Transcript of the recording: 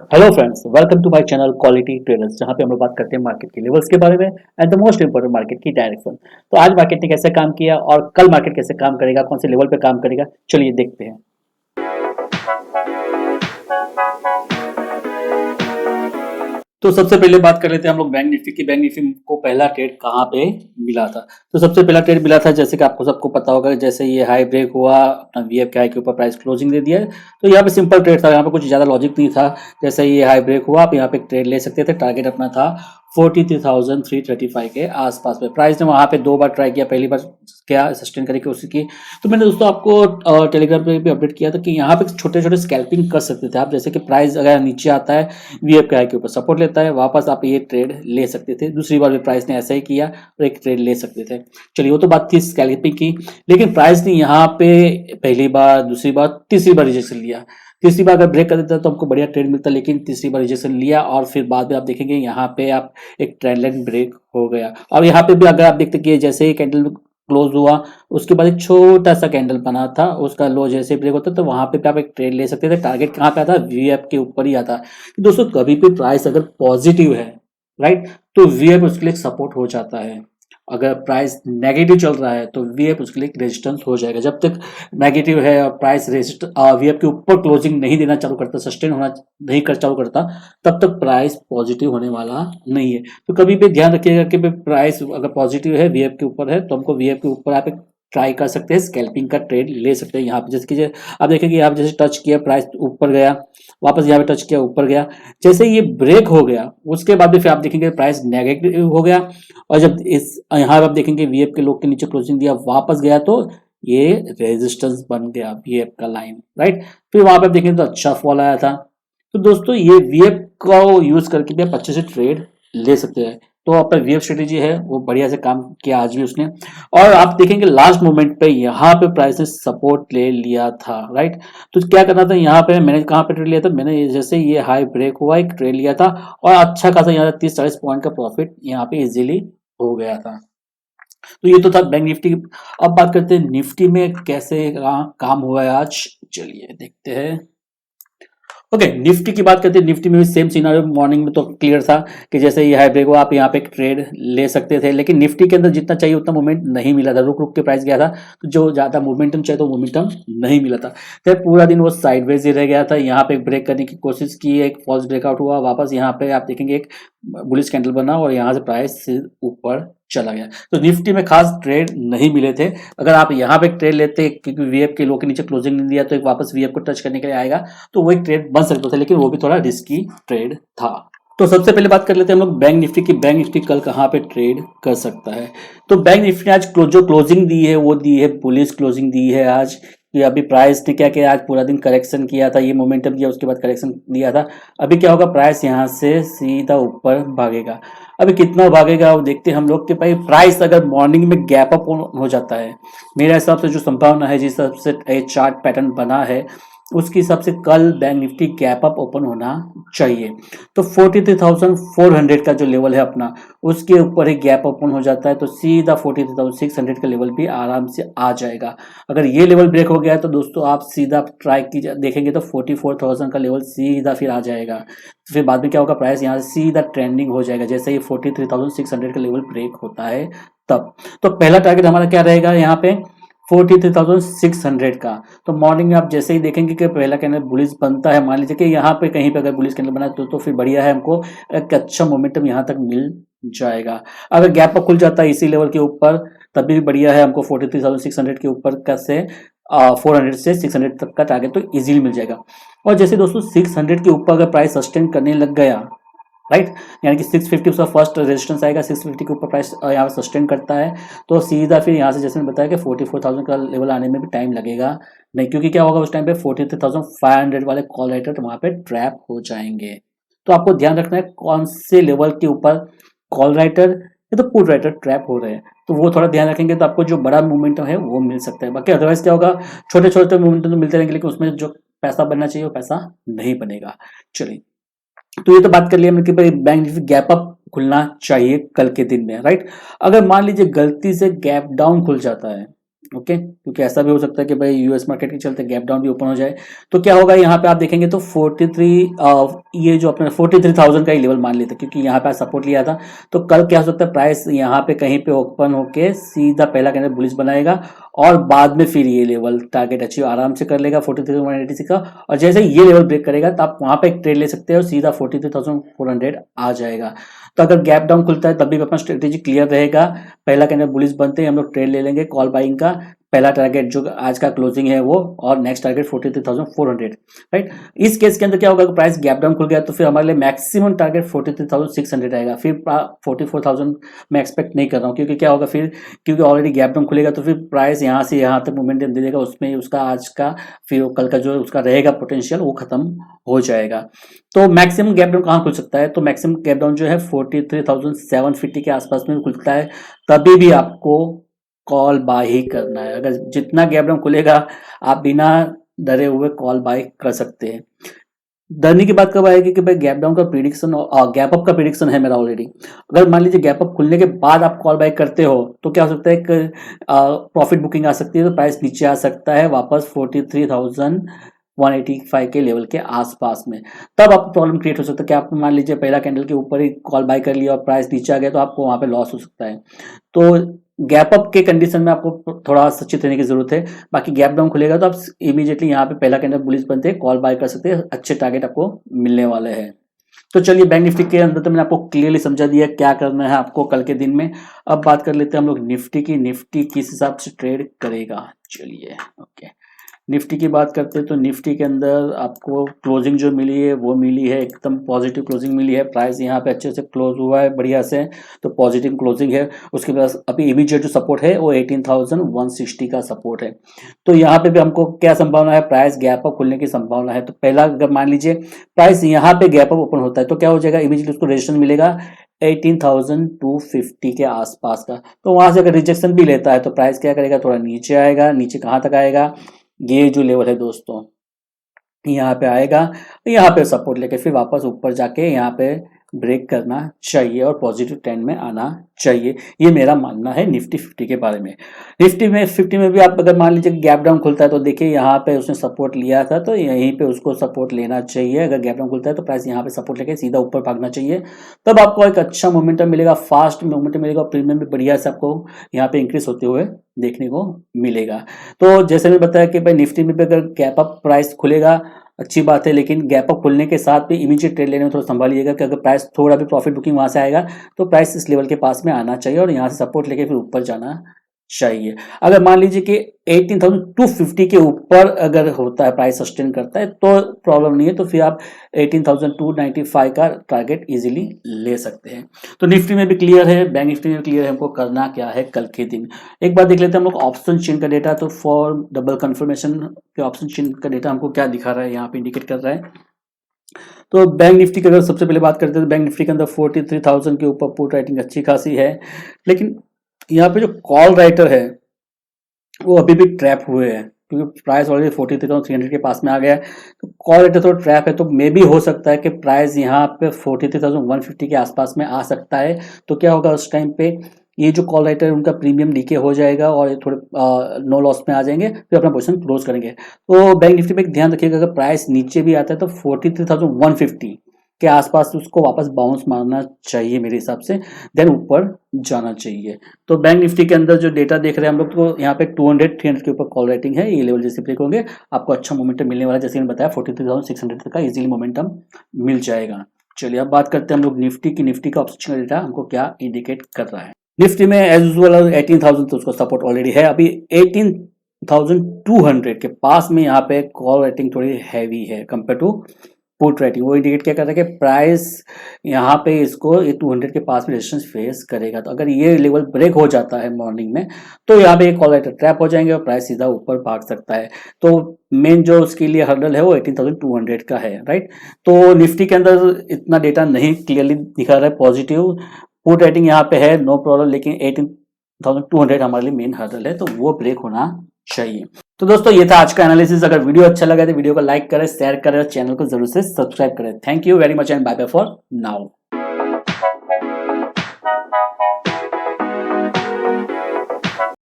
Hello friends, welcome to my channel quality traders, जहां पे हम लोग बात करते हैं मार्केट के लेवल्स के बारे में and the most important market की डायरेक्शन। तो आज मार्केट ने कैसे काम किया और कल मार्केट कैसे काम करेगा, कौन से लेवल पे काम करेगा, चलिए देखते हैं। तो सबसे पहले बात कर लेते हैं हम लोग बैंक निफ्टी की। बैंक निफ्टी को पहला ट्रेड कहाँ पे मिला था? तो सबसे पहला ट्रेड मिला था, जैसे कि आपको सबको पता होगा, जैसे ये हाई ब्रेक हुआ, अपना वीएफ के हाई के ऊपर प्राइस क्लोजिंग दे दिया है। तो यहाँ पे सिंपल ट्रेड था, यहाँ पे कुछ ज़्यादा लॉजिक नहीं था। जैसे ये हाई ब्रेक हुआ, आप यहाँ पे ट्रेड ले सकते थे। टारगेट अपना था 43,335 के आसपास में। प्राइस ने वहाँ पे दो बार ट्राई किया, पहली बार क्या सस्टेन करने की कोशिश की। तो मैंने दोस्तों आपको टेलीग्राम पे भी अपडेट किया था कि यहाँ पे छोटे छोटे स्कैल्पिंग कर सकते थे आप। जैसे कि प्राइस अगर नीचे आता है, वीएफ के हाई के ऊपर सपोर्ट लेता है, वापस आप ये ट्रेड ले सकते थे। दूसरी बार भी प्राइस ने ऐसा ही किया और एक ट्रेड ले सकते थे। चलिए, वो तो बात थी स्कैल्पिंग की। लेकिन प्राइस ने यहाँ पे पहली बार, दूसरी बार, तीसरी बार रिजेक्शन लिया। तीसरी बार अगर ब्रेक कर देता तो हमको बढ़िया ट्रेड मिलता, लेकिन तीसरी बार रिजेक्शन लिया और फिर बाद में आप देखेंगे यहाँ पे आप एक ट्रेंड लाइन ब्रेक हो गया। और यहाँ पे भी अगर आप देखते कि जैसे ही कैंडल क्लोज हुआ, उसके बाद एक छोटा सा कैंडल बना था, उसका लो जैसे ब्रेक होता तो वहां पे भी आप एक ट्रेड ले सकते थे। टारगेट कहाँ पे आता? वीएफ के ऊपर ही आता। दोस्तों, कभी भी प्राइस अगर पॉजिटिव है, राइट, तो वीएफ उसके लिए सपोर्ट हो जाता है। अगर प्राइस नेगेटिव चल रहा है तो वीएफ उसके लिए रेजिस्टेंस हो जाएगा। जब तक नेगेटिव है और प्राइस वीएफ के ऊपर क्लोजिंग नहीं देना चालू करता, सस्टेन होना नहीं कर चालू करता, तब तक प्राइस पॉजिटिव होने वाला नहीं है। तो कभी भी ध्यान रखिएगा कि प्राइस अगर पॉजिटिव है, वीएफ के ऊपर है, तो हमको वीएफ के ऊपर आप एक ट्राई कर सकते हैं, स्कैल्पिंग का ट्रेड ले सकते हैं। यहाँ पे जैसे कि आप देखेंगे, यहाँ पे जैसे टच किया, प्राइस ऊपर गया, वापस यहाँ पे टच किया, ऊपर गया। जैसे ये ब्रेक हो गया, उसके बाद भी फिर आप देखेंगे प्राइस नेगेटिव हो गया। और जब इस यहाँ आप देखेंगे वीएफ के लोग के नीचे क्लोजिंग दिया, वापस गया, तो ये रेजिस्टेंस बन गया वीएफ का लाइन, राइट। फिर वहां पे आप देखेंगे तो अच्छा फॉल आया था। तो दोस्तों, ये वीएफ को यूज करके भी आप अच्छे से ट्रेड ले सकते हैं। तो आपका वीएफ स्ट्रेटेजी है वो बढ़िया से काम किया आज भी उसने। और आप देखेंगे लास्ट मोमेंट पे यहाँ पे प्राइस ने सपोर्ट ले लिया था, राइट। तो क्या करना था यहाँ पे? मैंने कहाँ पे ट्रेड लिया था? मैंने जैसे ये हाई ब्रेक हुआ, एक ट्रेड लिया था और अच्छा खासा यहाँ 30-40 पॉइंट का प्रॉफिट यहाँ पे इजीली हो गया था। तो ये तो था बैंक निफ्टी की। अब बात करते हैं निफ्टी में कैसे काम हुआ है आज। चलिए देखते हैं। ओके, निफ्टी की बात करते हैं। निफ्टी में भी सेम सिनारियो मॉर्निंग में तो क्लियर था कि जैसे ये हाई ब्रेक हुआ, आप यहाँ पे एक ट्रेड ले सकते थे। लेकिन निफ्टी के अंदर जितना चाहिए उतना मूवमेंट नहीं मिला था, रुक रुक के प्राइस गया था। तो जो ज्यादा मोमेंटम चाहिए तो मोमेंटम नहीं मिला था। फिर पूरा दिन वो साइडवेज ही रह गया था। यहाँ पे ब्रेक करने की कोशिश की, एक फॉल्स ब्रेकआउट हुआ, वापस यहाँ पे आप देखेंगे एक बुलिश कैंडल बना और यहाँ से प्राइस ऊपर चला गया। तो निफ्टी में खास ट्रेड नहीं मिले थे। अगर आप यहाँ पे ट्रेड लेते, क्योंकि वीएफ के लो के नीचे क्लोजिंग नहीं दिया, तो एक वापस वीएफ को टच करने के लिए आएगा, तो वो एक ट्रेड बन सकता था, लेकिन वो भी थोड़ा रिस्की ट्रेड था। तो सबसे पहले बात कर लेते हैं हम लोग बैंक निफ्टी की। बैंक निफ्टी कल कहाँ पे ट्रेड कर सकता है? तो बैंक निफ्टी ने आज जो क्लोजिंग दी है वो दी है बुलिश क्लोजिंग दी है आज। कि अभी प्राइस ने क्या किया, आज पूरा दिन करेक्शन किया था, ये मोमेंटम दिया, उसके बाद करेक्शन दिया था। अभी क्या होगा, प्राइस यहाँ से सीधा ऊपर भागेगा। अभी कितना भागेगा वो देखते हैं हम लोग कि भाई प्राइस अगर मॉर्निंग में गैप अप हो जाता है, मेरे हिसाब से जो संभावना है, जिस हिसाब से चार्ट पैटर्न बना है, उसके हिसाब से कल bank Nifty gap up open होना चाहिए। तो 43,400 का जो लेवल है अपना, उसके ऊपर ही गैप ओपन हो जाता है तो सीधा 43,600 का लेवल भी आराम से आ जाएगा। अगर ये लेवल ब्रेक हो गया तो दोस्तों आप सीधा ट्राई कीजिए, देखेंगे तो 44,000 का लेवल सीधा फिर आ जाएगा। तो फिर बाद में क्या होगा, प्राइस यहाँ से सीधा ट्रेंडिंग हो जाएगा जैसे ही 43,600 का लेवल ब्रेक होता है तब। तो पहला टारगेट हमारा क्या रहेगा यहाँ पे? 43,600 का। तो मॉर्निंग में आप जैसे ही देखेंगे कि पहला कैंडल बुलिश बनता है, मान लीजिए कि यहाँ पे कहीं पे अगर बुलिश कैंडल बना तो फिर बढ़िया है, हमको एक अच्छा मोमेंटम यहाँ तक मिल जाएगा। अगर गैप अप खुल जाता है इसी लेवल के ऊपर, तब भी बढ़िया है, हमको 43,600 के ऊपर का से 400 से 600 तक का टारगेट तो इजीली मिल जाएगा। और जैसे दोस्तों 600 के ऊपर अगर प्राइस सस्टेन करने लग गया, राइट, यानी कि 650 उसका फर्स्ट रेजिस्टेंस आएगा, 650 के ऊपर प्राइस यहाँ पे सस्टेन करता है, तो सीधा फिर यहाँ से जैसे मैंने बताया कि 44,000 का लेवल आने में भी टाइम लगेगा नहीं, क्योंकि क्या होगा उस टाइम पे 43,500 वाले कॉल राइटर वहाँ पे ट्रैप हो जाएंगे। तो आपको ध्यान रखना है कौन से लेवल के ऊपर कॉल राइटर या तो पुट राइटर ट्रैप हो रहे हैं, तो वो थोड़ा ध्यान रखेंगे तो आपको जो बड़ा मोमेंटम है वो मिल सकता है। बाकी अदरवाइज क्या होगा, छोटे छोटे मोमेंटम तो मिलते रहेंगे, लेकिन उसमें जो पैसा बनना चाहिए वो पैसा नहीं बनेगा। चलिए, तो ये तो बात कर लिया हमने कि भाई बैंक निफ्टी गैप अप खुलना चाहिए कल के दिन में, राइट। अगर मान लीजिए गलती से गैप डाउन खुल जाता है, ओके, क्योंकि ऐसा भी हो सकता है कि भाई यूएस मार्केट के चलते गैप डाउन भी ओपन हो जाए। तो क्या होगा यहाँ पे आप देखेंगे तो 43 ये जो अपना 43,000 का ही लेवल मान लेते हैं, क्योंकि यहाँ पे सपोर्ट लिया था। तो कल क्या हो सकता है, प्राइस यहाँ पे कहीं पे ओपन होके सीधा पहला कैंडल बुलिश बनाएगा और बाद में फिर ये लेवल टारगेट अचीव आराम से कर लेगा 43,186 का। और जैसे ये लेवल ब्रेक करेगा तो आप वहां पे एक ट्रेड ले सकते हैं और सीधा 43,400 आ जाएगा। तो अगर गैप डाउन खुलता है तब भी अपना स्ट्रेटेजी क्लियर रहेगा। पहला कैंडल बुलिश बनते हैं हम लोग ट्रेड ले लेंगे कॉल बाइंग का। पहला टारगेट जो आज का क्लोजिंग है वो, और नेक्स्ट टारगेट 43,400, राइट। इस केस के अंदर क्या होगा, प्राइस गैप डाउन खुल गया तो फिर हमारे लिए मैक्सिमम टारगेट 43,600 आएगा। फिर 44,000 मैं एक्सपेक्ट नहीं कर रहा हूँ, क्योंकि क्या होगा फिर, क्योंकि ऑलरेडी गैप डाउन खुलेगा तो फिर प्राइस यहाँ से यहाँ तक मोमेंटम दे देगा, उसमें उसका आज का फिर कल का जो उसका रहेगा पोटेंशियल वो खत्म हो जाएगा। तो मैक्सिमम गैप डाउन कहाँ खुल सकता है, तो मैक्सिमम गैप डाउन जो है 43,750 के आसपास में खुलता है। तभी भी आपको कॉल बाय ही करना है। अगर जितना गैप डाउन खुलेगा आप बिना डरे हुए कॉल बाय कर सकते हैं। डरने की बात कब आएगी कि भाई गैप डाउन का प्रिडिक्शन और गैप अप का प्रिडिक्शन है मेरा ऑलरेडी। अगर मान लीजिए गैप अप खुलने के बाद आप कॉल बाय करते हो तो क्या हो सकता है, एक प्रॉफिट बुकिंग आ सकती है, तो प्राइस नीचे आ सकता है वापस 43,185 के लेवल के आसपास में। तब आपको प्रॉब्लम क्रिएट हो सकता है कि आप मान लीजिए पहला कैंडल के ऊपर ही कॉल बाय कर लिया और प्राइस नीचे आ गया तो आपको वहां पे लॉस हो सकता है। तो गैप अप के कंडीशन में आपको थोड़ा सचेत रहने की जरूरत है। बाकी गैप डाउन खुलेगा तो आप इमीडिएटली यहाँ पे पहला कैंडल बुलिश बनते हैं कॉल बाय कर सकते हैं, अच्छे टारगेट आपको मिलने वाले हैं। तो चलिए बैंक निफ्टी के अंदर तो मैंने आपको क्लियरली समझा दिया क्या करना है आपको कल के दिन में। अब बात कर लेते हैं हम लोग निफ्टी की। निफ्टी किस हिसाब से ट्रेड करेगा, चलिए ओके। निफ्टी की बात करते हैं तो निफ्टी के अंदर आपको क्लोजिंग जो मिली है वो मिली है एकदम पॉजिटिव क्लोजिंग मिली है। प्राइस यहाँ पे अच्छे से क्लोज हुआ है बढ़िया से, तो पॉजिटिव क्लोजिंग है। उसके बाद अभी इमीडिएट जो सपोर्ट है वो 18,160 का सपोर्ट है। तो यहाँ पे भी हमको क्या संभावना है, प्राइस गैप अप खुलने की संभावना है। तो पहला अगर मान लीजिए प्राइस यहाँ पे गैप अप ओपन होता है तो क्या हो जाएगा, इमीडिएटली उसको रेजिस्टेंस मिलेगा 18,250 के आसपास का। तो वहां से अगर रिजेक्शन भी लेता है तो प्राइस क्या करेगा, थोड़ा नीचे आएगा। नीचे कहाँ तक आएगा, ये जो लेवल है दोस्तों यहाँ पे आएगा, यहाँ पे सपोर्ट लेके फिर वापस ऊपर जाके यहाँ पे ब्रेक करना चाहिए और पॉजिटिव ट्रेंड में आना चाहिए। ये मेरा मानना है निफ्टी 50 के बारे में। निफ्टी में 50 में भी आप अगर मान लीजिए गैप डाउन खुलता है तो देखिए यहाँ पे उसने सपोर्ट लिया था तो यहीं पे उसको सपोर्ट लेना चाहिए। अगर गैप डाउन खुलता है तो प्राइस यहाँ पे सपोर्ट लेके सीधा ऊपर भागना चाहिए, तब आपको एक अच्छा मोमेंटम मिलेगा, फास्ट मोमेंटम मिलेगा, प्रीमियम भी बढ़िया से आपको यहाँ पे इंक्रीज होते हुए देखने को मिलेगा। तो जैसे मैंने बताया कि भाई निफ्टी में भी अगर गैप अप प्राइस खुलेगा अच्छी बात है, लेकिन गैप अप खुलने के साथ भी इमीडिएट ट्रेड लेने में थोड़ा संभालिएगा कि अगर प्राइस थोड़ा भी प्रॉफिट बुकिंग वहां से आएगा तो प्राइस इस लेवल के पास में आना चाहिए और यहाँ से सपोर्ट लेके फिर ऊपर जाना चाहिए। अगर मान लीजिए कि 18,250 के ऊपर अगर होता है, प्राइस सस्टेन करता है तो प्रॉब्लम नहीं है, तो फिर आप 18,295 का टारगेट इजीली ले सकते हैं। तो निफ्टी में भी क्लियर है, बैंक निफ्टी में भी क्लियर है हमको करना क्या है कल के दिन। एक बार देख लेते हैं हम लोग ऑप्शन चेन का डेटा। तो फॉर डबल कंफर्मेशन के ऑप्शन चेन का डेटा हमको क्या दिखा रहा है, यहाँ पे इंडिकेट कर रहा है। तो बैंक निफ्टी की अगर सबसे पहले बात करते हैं तो बैंक निफ्टी के अंदर 43,000 के ऊपर पुट राइटिंग अच्छी खासी है, लेकिन यहाँ पे जो कॉल राइटर है वो अभी भी ट्रैप हुए हैं, क्योंकि प्राइस ऑलरेडी 43,300 के पास में आ गया है। तो कॉल राइटर थोड़ा ट्रैप है, तो मे भी हो सकता है कि प्राइस यहाँ पे 43,150 के आसपास में आ सकता है। तो क्या होगा उस टाइम पे, ये जो कॉल राइटर है उनका प्रीमियम लीके हो जाएगा और ये थोड़े नो लॉस में आ जाएंगे, फिर अपना पोजीशन क्लोज करेंगे। तो बैंक निफ्टी में एक ध्यान रखिएगा, अगर प्राइस नीचे भी आता है तो 43,150 के आसपास उसको वापस बाउंस मारना चाहिए मेरे हिसाब से, देन ऊपर जाना चाहिए। तो बैंक निफ्टी के अंदर जो डेटा देख रहे हैं हम लोग, तो यहाँ पे 200-300 के ऊपर कॉल रेटिंग है। ये लेवल जैसे ब्रेक होंगे आपको अच्छा मोमेंटम मिलने वाला है, जैसे मैंने बताया 43,600 तक का इजीली मोमेंटम मिल जाएगा। चलिए अब बात करते हैं हम लोग निफ्टी की। निफ्टी का ऑप्शन का डेटा हमको क्या इंडिकेट कर रहा है। निफ्टी में एज यूजुअल 18,000 तो उसको सपोर्ट ऑलरेडी है। अभी 18,200 के पास में यहाँ पे कॉल रेटिंग थोड़ी हैवी है कंपेयर टू पुट राइटिंग। वो इंडिकेट क्या कर रहा है कि प्राइस यहाँ पे इसको ये 200 के पास में रेजिस्टेंस फेस करेगा। तो अगर ये लेवल ब्रेक हो जाता है मॉर्निंग में तो यहाँ पे कॉल राइटर ट्रैप हो जाएंगे और प्राइस सीधा ऊपर भाग सकता है। तो मेन जो उसके लिए हर्डल है वो 18,200 का है, राइट। तो निफ्टी के अंदर इतना डेटा नहीं क्लियरली दिखा रहा है पॉजिटिव। पुट राइटिंग यहाँ पे है नो प्रॉब्लम, लेकिन 18,200 हमारे लिए मेन हर्डल है, तो वो ब्रेक होना चाहिए। तो दोस्तों ये था आज का एनालिसिस। अगर वीडियो अच्छा लगा तो वीडियो को लाइक करें, शेयर करें और चैनल को जरूर से सब्सक्राइब करें। Thank you very much and bye bye for now.